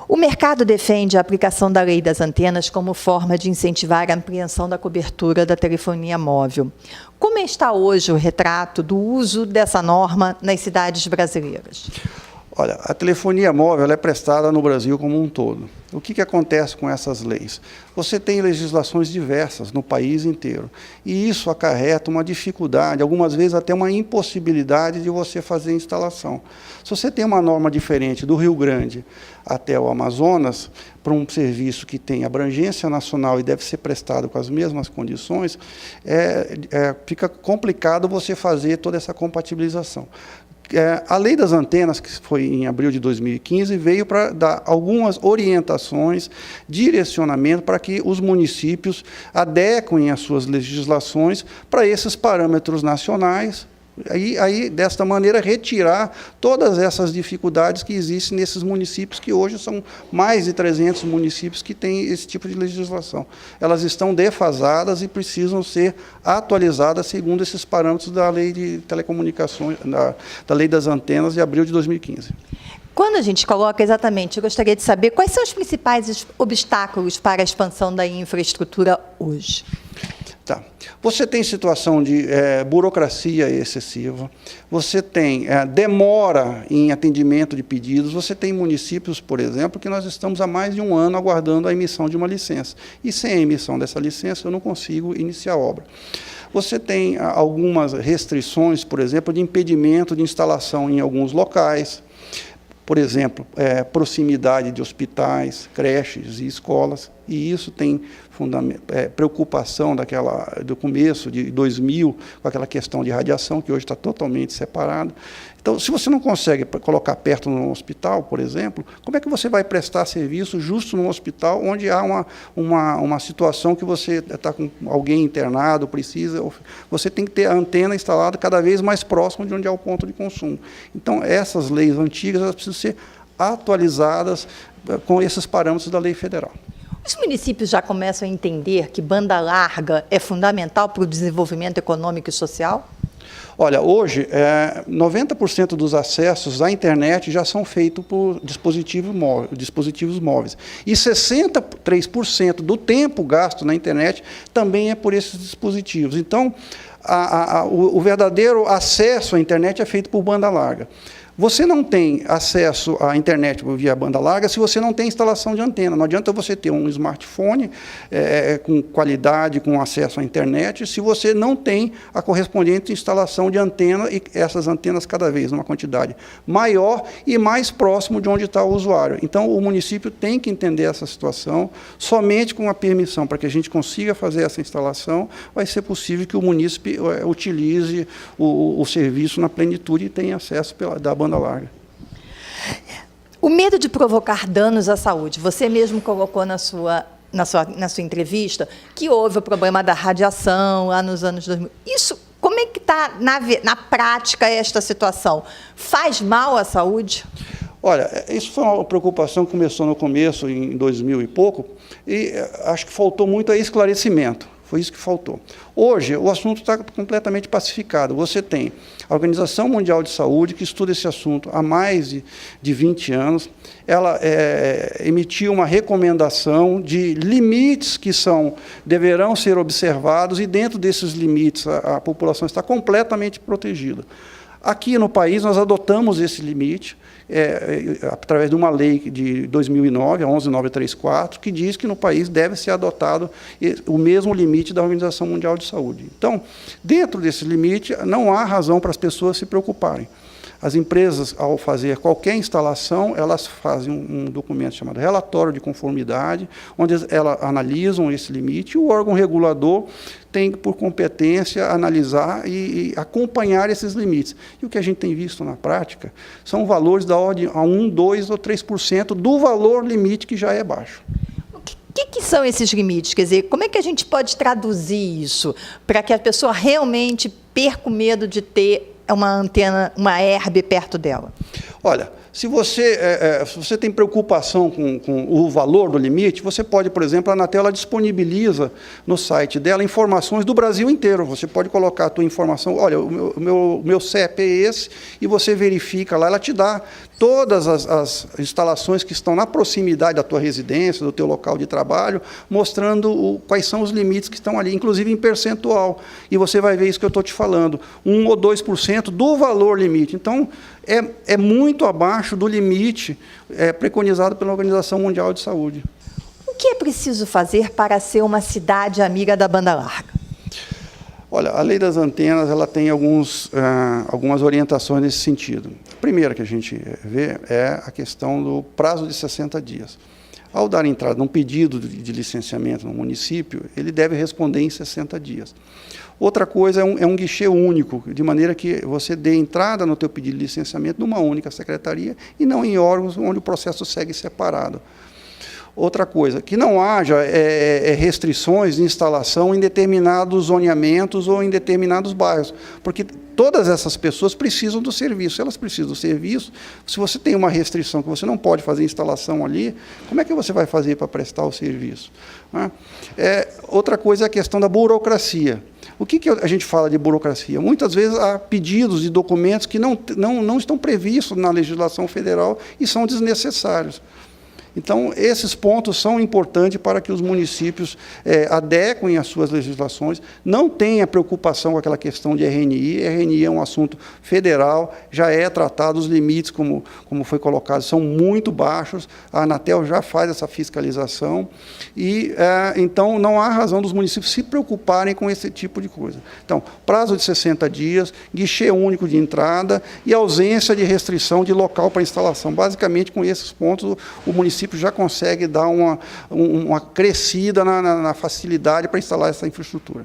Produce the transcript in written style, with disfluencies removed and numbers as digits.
O mercado defende a aplicação da Lei das Antenas como forma de incentivar a ampliação da cobertura da telefonia móvel. Como está hoje o retrato do uso dessa norma nas cidades brasileiras? Olha, a telefonia móvel é prestada no Brasil como um todo. O que acontece com essas leis? Você tem legislações diversas no país inteiro, e isso acarreta uma dificuldade, algumas vezes até uma impossibilidade de você fazer a instalação. Se você tem uma norma diferente do Rio Grande até o Amazonas, para um serviço que tem abrangência nacional e deve ser prestado com as mesmas condições, fica complicado você fazer toda essa compatibilização. A Lei das Antenas, que foi em abril de 2015, veio para dar algumas orientações, direcionamento para que os municípios adequem as suas legislações para esses parâmetros nacionais. Aí, desta maneira, retirar todas essas dificuldades que existem nesses municípios, que hoje são mais de 300 municípios que têm esse tipo de legislação. Elas estão defasadas e precisam ser atualizadas segundo esses parâmetros da Lei de Telecomunicações, da Lei das Antenas de abril de 2015. Quando a gente coloca exatamente, eu gostaria de saber quais são os principais obstáculos para a expansão da infraestrutura hoje. Tá. Você tem situação de burocracia excessiva, você tem demora em atendimento de pedidos, você tem municípios, por exemplo, que nós estamos há mais de um ano aguardando a emissão de uma licença. E sem a emissão dessa licença, eu não consigo iniciar a obra. Você tem algumas restrições, por exemplo, de impedimento de instalação em alguns locais. Por exemplo, proximidade de hospitais, creches e escolas, e isso tem preocupação do começo de 2000, com aquela questão de radiação, que hoje está totalmente separada. Então, se você não consegue colocar perto no hospital, por exemplo, como é que você vai prestar serviço justo num hospital onde há uma situação que você está com alguém internado, você tem que ter a antena instalada cada vez mais próximo de onde há o ponto de consumo. Então, essas leis antigas elas precisam ser atualizadas com esses parâmetros da lei federal. Os municípios já começam a entender que banda larga é fundamental para o desenvolvimento econômico e social? Olha, hoje, 90% dos acessos à internet já são feitos por dispositivos móveis. E 63% do tempo gasto na internet também é por esses dispositivos. Então, o verdadeiro acesso à internet é feito por banda larga. Você não tem acesso à internet via banda larga se você não tem instalação de antena. Não adianta você ter um smartphone com qualidade, com acesso à internet, se você não tem a correspondente instalação de antena, e essas antenas cada vez numa quantidade maior e mais próximo de onde está o usuário. Então, o município tem que entender essa situação. Somente com a permissão para que a gente consiga fazer essa instalação, vai ser possível que o munícipe utilize o serviço na plenitude e tenha acesso da banda larga. O medo de provocar danos à saúde. Você mesmo colocou na sua entrevista que houve o problema da radiação lá nos anos 2000. Isso, como é que está na prática esta situação? Faz mal à saúde? Olha, isso foi uma preocupação que começou no começo, em 2000 e pouco, e acho que faltou muito esclarecimento. Foi isso que faltou. Hoje, o assunto está completamente pacificado. Você tem a Organização Mundial de Saúde, que estuda esse assunto há mais de 20 anos. Ela emitiu uma recomendação de limites que deverão ser observados, e dentro desses limites a população está completamente protegida. Aqui no país, nós adotamos esse limite, através de uma lei de 2009, a 11934, que diz que no país deve ser adotado o mesmo limite da Organização Mundial de Saúde. Então, dentro desse limite, não há razão para as pessoas se preocuparem. As empresas, ao fazer qualquer instalação, elas fazem um documento chamado relatório de conformidade, onde elas analisam esse limite, e o órgão regulador tem, por competência, analisar e acompanhar esses limites. E o que a gente tem visto na prática são valores da ordem a 1, 2 ou 3% do valor limite, que já é baixo. O que são esses limites? Quer dizer, como é que a gente pode traduzir isso para que a pessoa realmente perca o medo de ter uma antena, uma herb perto dela? Olha, se você tem preocupação com o valor do limite, você pode, por exemplo, a Anatel disponibiliza no site dela informações do Brasil inteiro. Você pode colocar a tua informação, olha, o meu CEP é esse, e você verifica lá, ela te dá todas as instalações que estão na proximidade da tua residência, do teu local de trabalho, mostrando quais são os limites que estão ali, inclusive em percentual. E você vai ver isso que eu estou te falando, 1 ou 2% do valor limite. Então, é muito abaixo do limite preconizado pela Organização Mundial de Saúde. O que é preciso fazer para ser uma cidade amiga da banda larga? Olha, a lei das antenas ela tem algumas orientações nesse sentido. A primeira que a gente vê é a questão do prazo de 60 dias. Ao dar entrada num pedido de licenciamento no município, ele deve responder em 60 dias. Outra coisa é um guichê único, de maneira que você dê entrada no teu pedido de licenciamento numa única secretaria e não em órgãos onde o processo segue separado. Outra coisa, que não haja restrições de instalação em determinados zoneamentos ou em determinados bairros, porque todas essas pessoas precisam do serviço. Elas precisam do serviço. Se você tem uma restrição que você não pode fazer instalação ali, como é que você vai fazer para prestar o serviço? Outra coisa é a questão da burocracia. O que a gente fala de burocracia? Muitas vezes há pedidos de documentos que não estão previstos na legislação federal e são desnecessários. Então, esses pontos são importantes para que os municípios adequem às suas legislações, não tenham preocupação com aquela questão de RNI. RNI é um assunto federal, já é tratado, os limites, como foi colocado, são muito baixos, a Anatel já faz essa fiscalização, e então não há razão dos municípios se preocuparem com esse tipo de coisa. Então, prazo de 60 dias, guichê único de entrada e ausência de restrição de local para instalação. Basicamente, com esses pontos, o município já consegue dar uma crescida na facilidade para instalar essa infraestrutura.